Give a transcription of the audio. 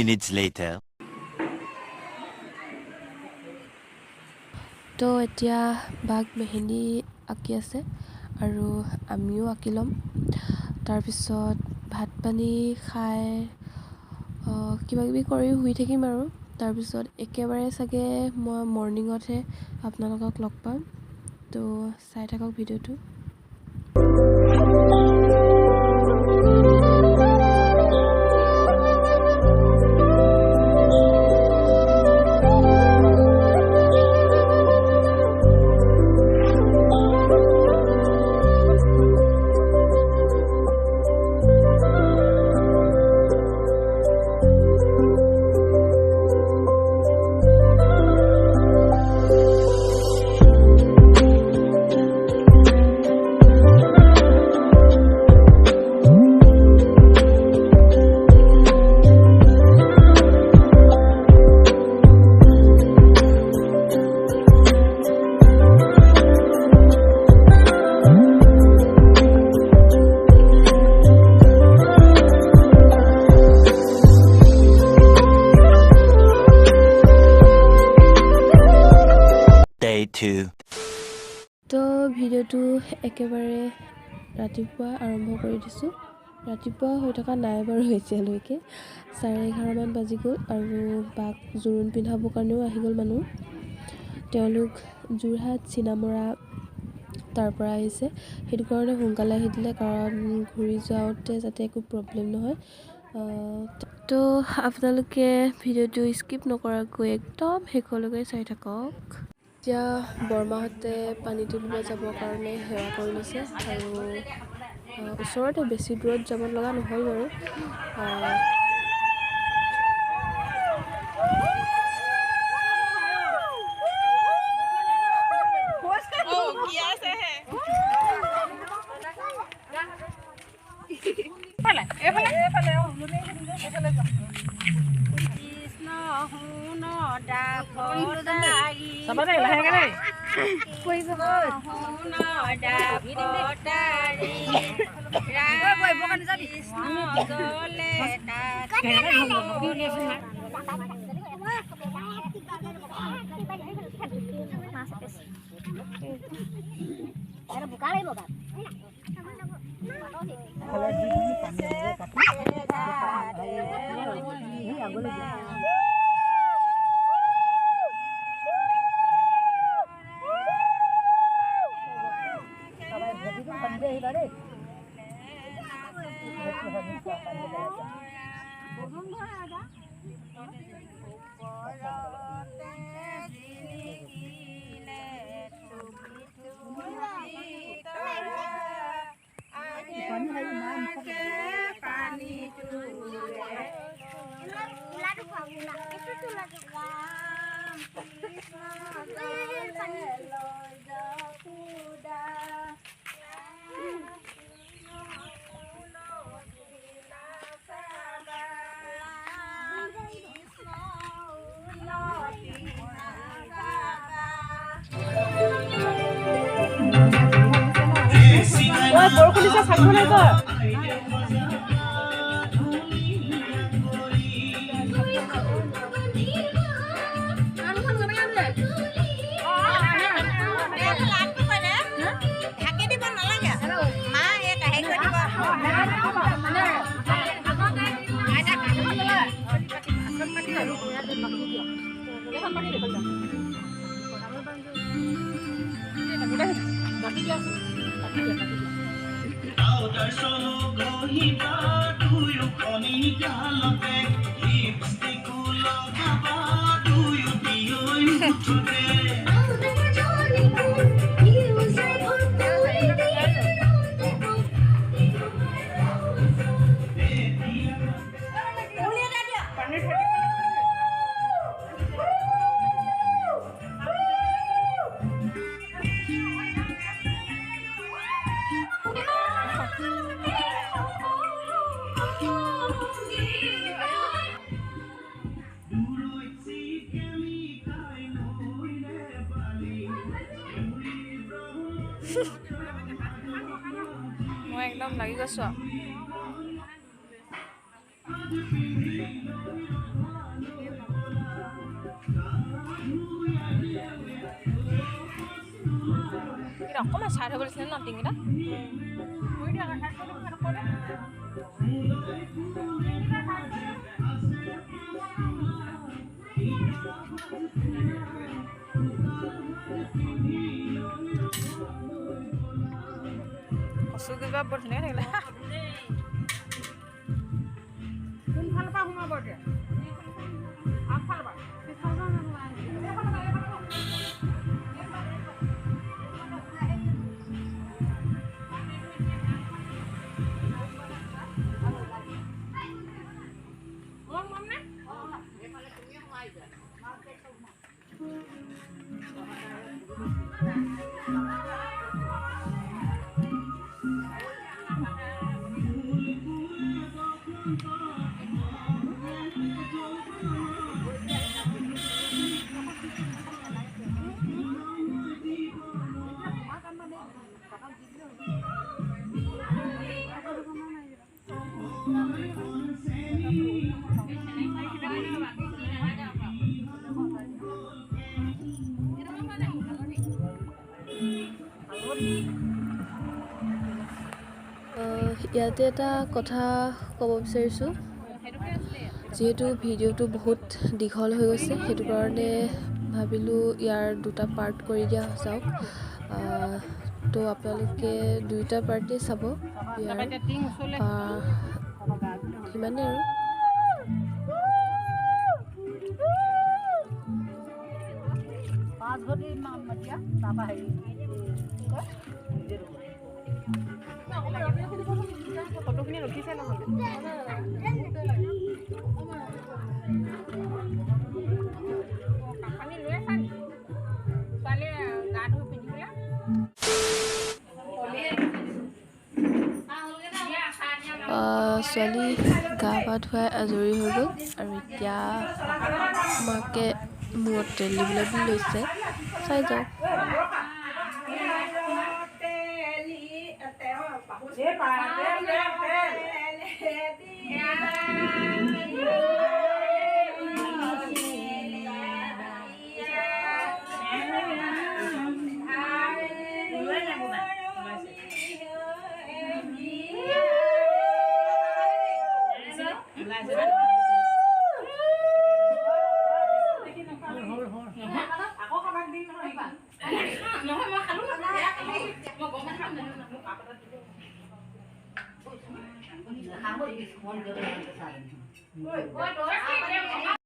minutes later. তো এতিয়া বাঘ মেহেন্দি আঁকি আছে আৰু আমিও আঁকি ল'ম। তাৰপিছত ভাত পানী খাই কিবা কিবি কৰি শুই থাকিম আৰু তাৰপিছত একেবাৰে চাগে মই মৰ্ণিঙতহে আপোনালোকক লগ পাম। তো চাই থাকক ভিডিঅ'টো। Day 2. তো ভিডিঅ'টো একেবাৰে ৰাতিপুৱা আৰম্ভ কৰি দিছোঁ। ৰাতিপুৱা হৈ থকা নাই বাৰু এতিয়ালৈকে 11:30মান বাজি গ'ল আৰু বাঘ জোৰোণ পিন্ধাবৰ কাৰণেও আহি গ'ল মানুহ। তেওঁলোক যোৰহাট চিনামৰা তাৰ পৰা আহিছে, সেইটো কাৰণে সোনকালে আহি দিলে কাৰণ ঘূৰি যাওঁতে যাতে একো প্ৰব্লেম নহয়। তো আপোনালোকে ভিডিঅ'টো স্কিপ নকৰাকৈ একদম শেষলৈকে চাই থাকক। এতিয়া বৰমাহঁতে পানী তুলিব যাবৰ কাৰণে সেৱা কৰি লৈছে আৰু ওচৰতে বেছি দূৰত যাব লগা নহ'ল বাৰু। বৰষুণ দিছে চাব নাই তই? মই একদম লাগি গৈছো। Kita kok mas ada boleh senang tinggi dah. Kosong juga boleh nih lah. কোনফালৰ পৰা সোমাব এতিয়া আগফালৰ পৰা পিছফালৰ পৰা ইয়াতে এটা কথা ক'ব বিচাৰিছোঁ যিহেতু ভিডিঅ'টো বহুত দীঘল হৈ গৈছে সেইটো কাৰণে ভাবিলোঁ ইয়াৰ দুটা পাৰ্ট কৰি দিয়া যাওক তো আপোনালোকে দুইটা পাৰ্টেই চাব ইয়াৰ সিমানেই আৰু ফটোখিনি ৰখিছে নহ'লে কাপানি লৈ আছা নি ছোৱালীয়ে গা ধুই পিন্ধিবলৈ ছোৱালী গা পা ধুৱাই আজৰি হৈ গ'ল আৰু এতিয়া মাকে মূৰত তেল দিবলৈ বুলি লৈছে চাই যাওক Oi,